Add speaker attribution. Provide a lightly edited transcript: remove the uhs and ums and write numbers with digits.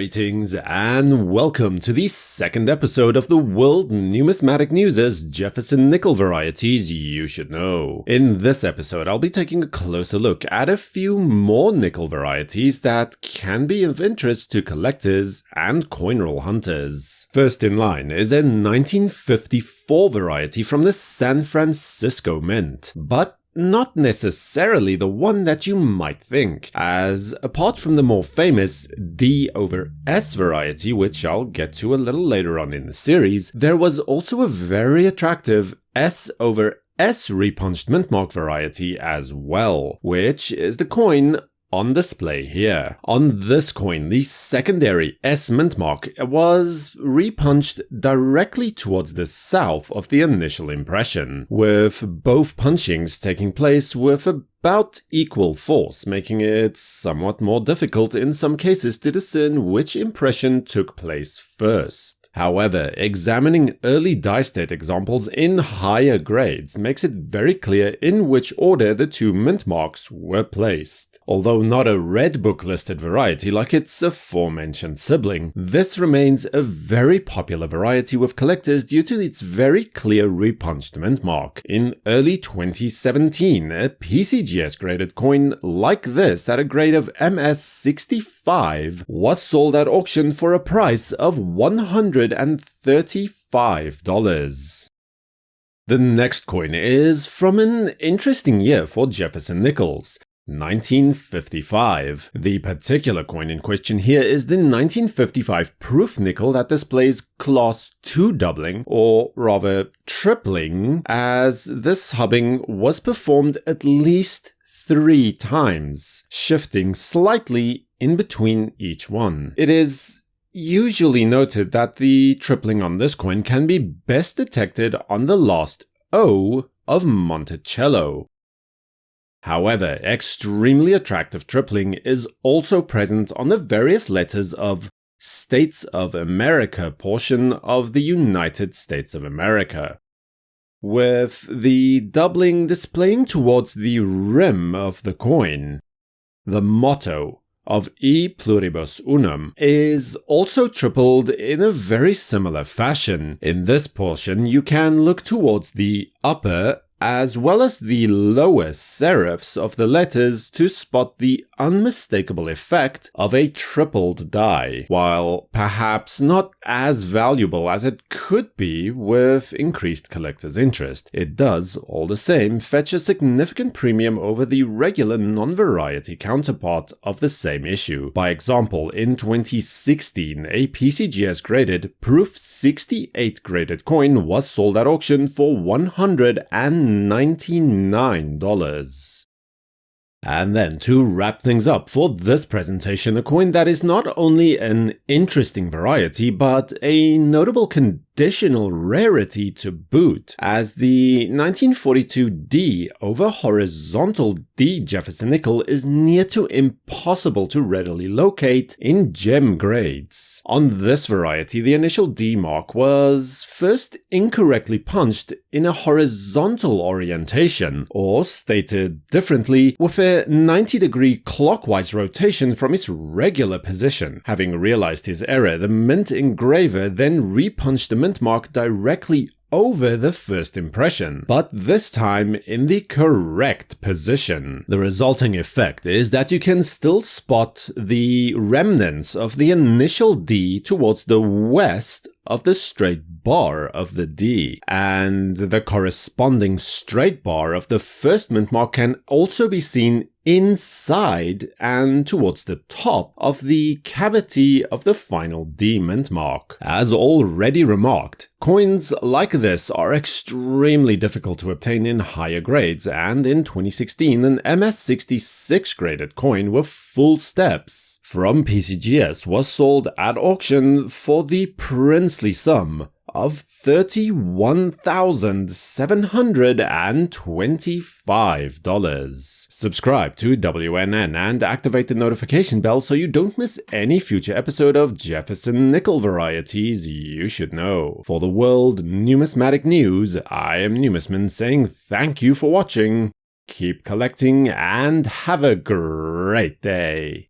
Speaker 1: Greetings and welcome to the second episode of the World Numismatic News' Jefferson Nickel Varieties You Should Know. In this episode, I'll be taking a closer look at a few more nickel varieties that can be of interest to collectors and coin roll hunters. First in line is a 1954 variety from the San Francisco Mint, but not necessarily the one that you might think, as apart from the more famous D/S variety, which I'll get to a little later on in the series, there was also a very attractive S/S repunched mintmark variety as well, which is the coin on display here. On this coin, the secondary S mintmark was repunched directly towards the south of the initial impression, with both punchings taking place with about equal force, making it somewhat more difficult in some cases to discern which impression took place first. However, examining early die state examples in higher grades makes it very clear in which order the two mint marks were placed. Although not a red book listed variety like its aforementioned sibling, this remains a very popular variety with collectors due to its very clear repunched mint mark. In early 2017, a PCGS graded coin like this at a grade of MS65 was sold at auction for a price of $135. The next coin is from an interesting year for Jefferson Nickels, 1955. The particular coin in question here is the 1955 proof nickel that displays class 2 doubling, or rather tripling, as this hubbing was performed at least 3 times, shifting slightly in between each one. It is usually noted that the tripling on this coin can be best detected on the last O of Monticello. However, extremely attractive tripling is also present on the various letters of States of America portion of the United States of America, with the doubling displaying towards the rim of the coin. The motto of E pluribus unum is also tripled in a very similar fashion. In this portion, you can look towards the upper as well as the lower serifs of the letters to spot the unmistakable effect of a tripled die, while perhaps not as valuable as it could be with increased collector's interest. It does, all the same, fetch a significant premium over the regular non-variety counterpart of the same issue. By example, in 2016, a PCGS graded Proof 68 graded coin was sold at auction for $199. And then, to wrap things up for this presentation, a coin that is not only an interesting variety, but a notable conditional rarity to boot, as the 1942 D over horizontal D Jefferson Nickel is near to impossible to readily locate in gem grades. On this variety, the initial D mark was first incorrectly punched in a horizontal orientation, or stated differently, with a 90-degree clockwise rotation from its regular position. Having realized his error, the mint engraver then repunched the mint mark directly over the first impression, but this time in the correct position. The resulting effect is that you can still spot the remnants of the initial D towards the west of the straight bar of the D, and the corresponding straight bar of the first mint mark can also be seen inside and towards the top of the cavity of the final D mint mark. As already remarked, coins like this are extremely difficult to obtain in higher grades, and in 2016 an MS66 graded coin with full steps from PCGS was sold at auction for the princely sum of $31,725. Subscribe to WNN and activate the notification bell so you don't miss any future episode of Jefferson Nickel Varieties You Should Know. For the World Numismatic News, I am Numisman saying thank you for watching, keep collecting, and have a great day.